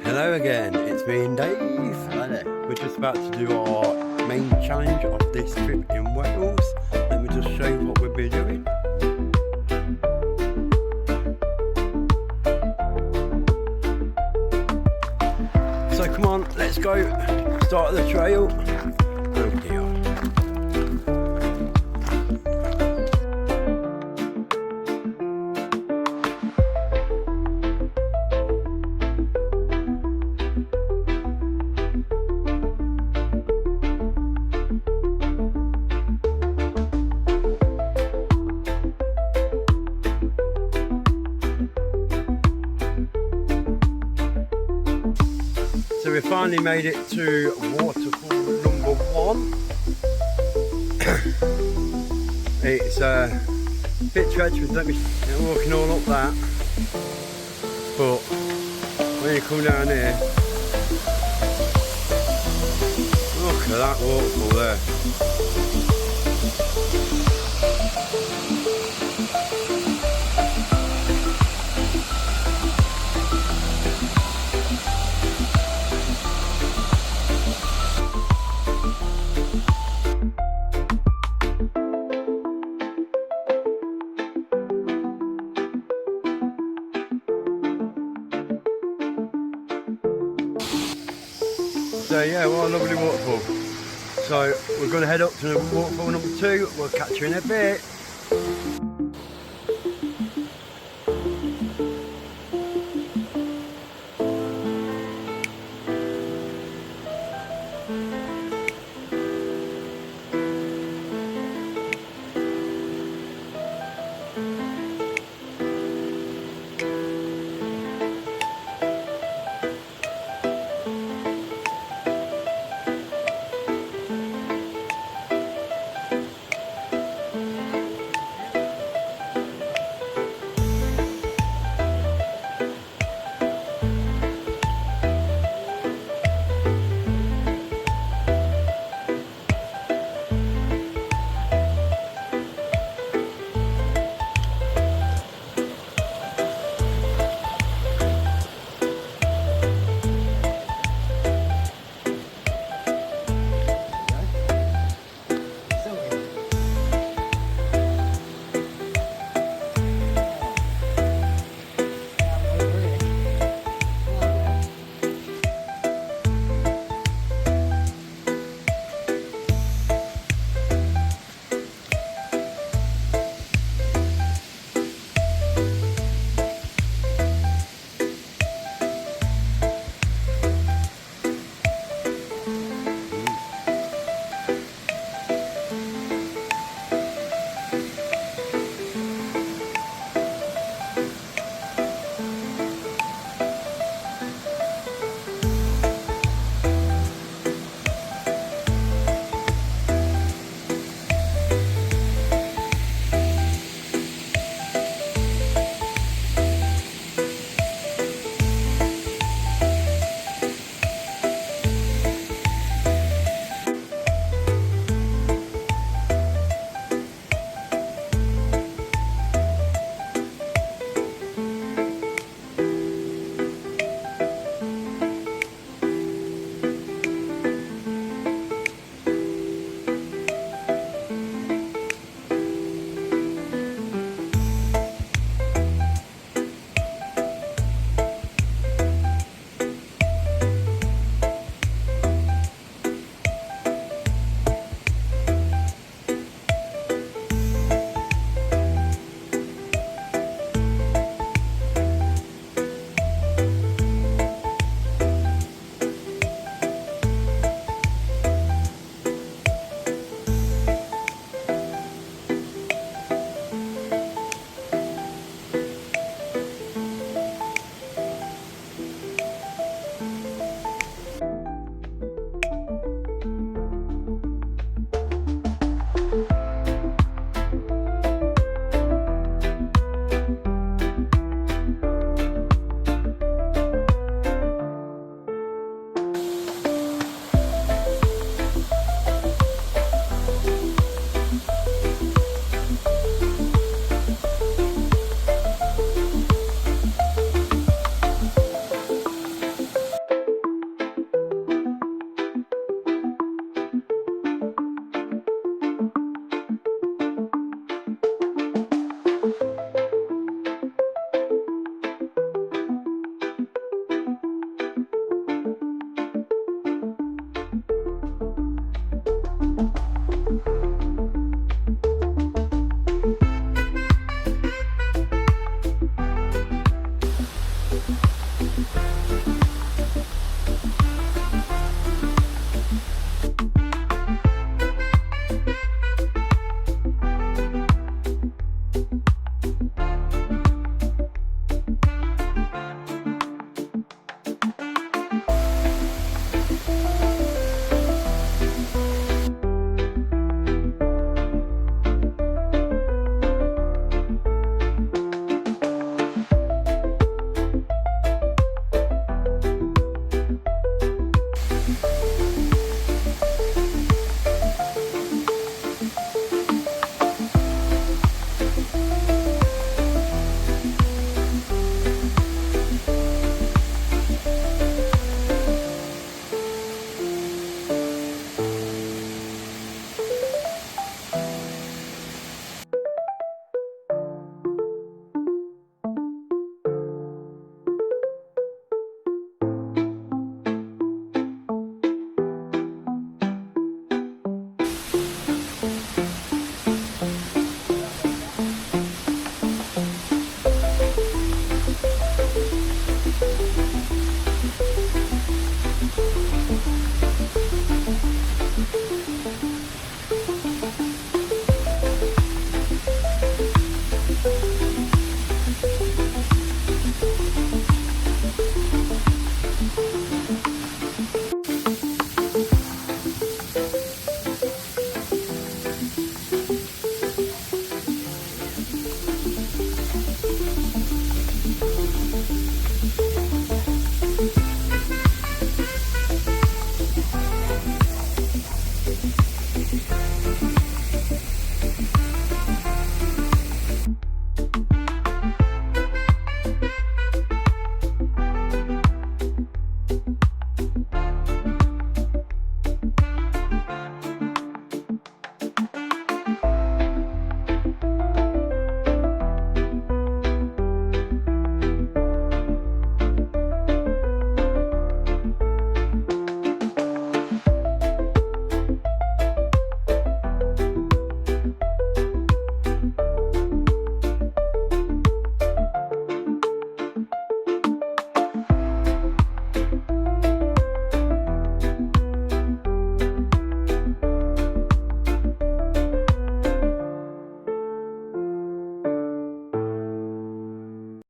Hello again, it's me and Dave. Hello there. We're just about to do our main challenge of this trip in Wales. Let me just show you what we'll be doing. So come on, let's go. Start the trail. Oh dear. So we finally made it to Waterfall number 1. It's a bit treacherous, let me walking all up that. But when you come down here, look at that waterfall there. So yeah, what a lovely waterfall. So we're going to head up to waterfall number 2. We'll catch you in a bit.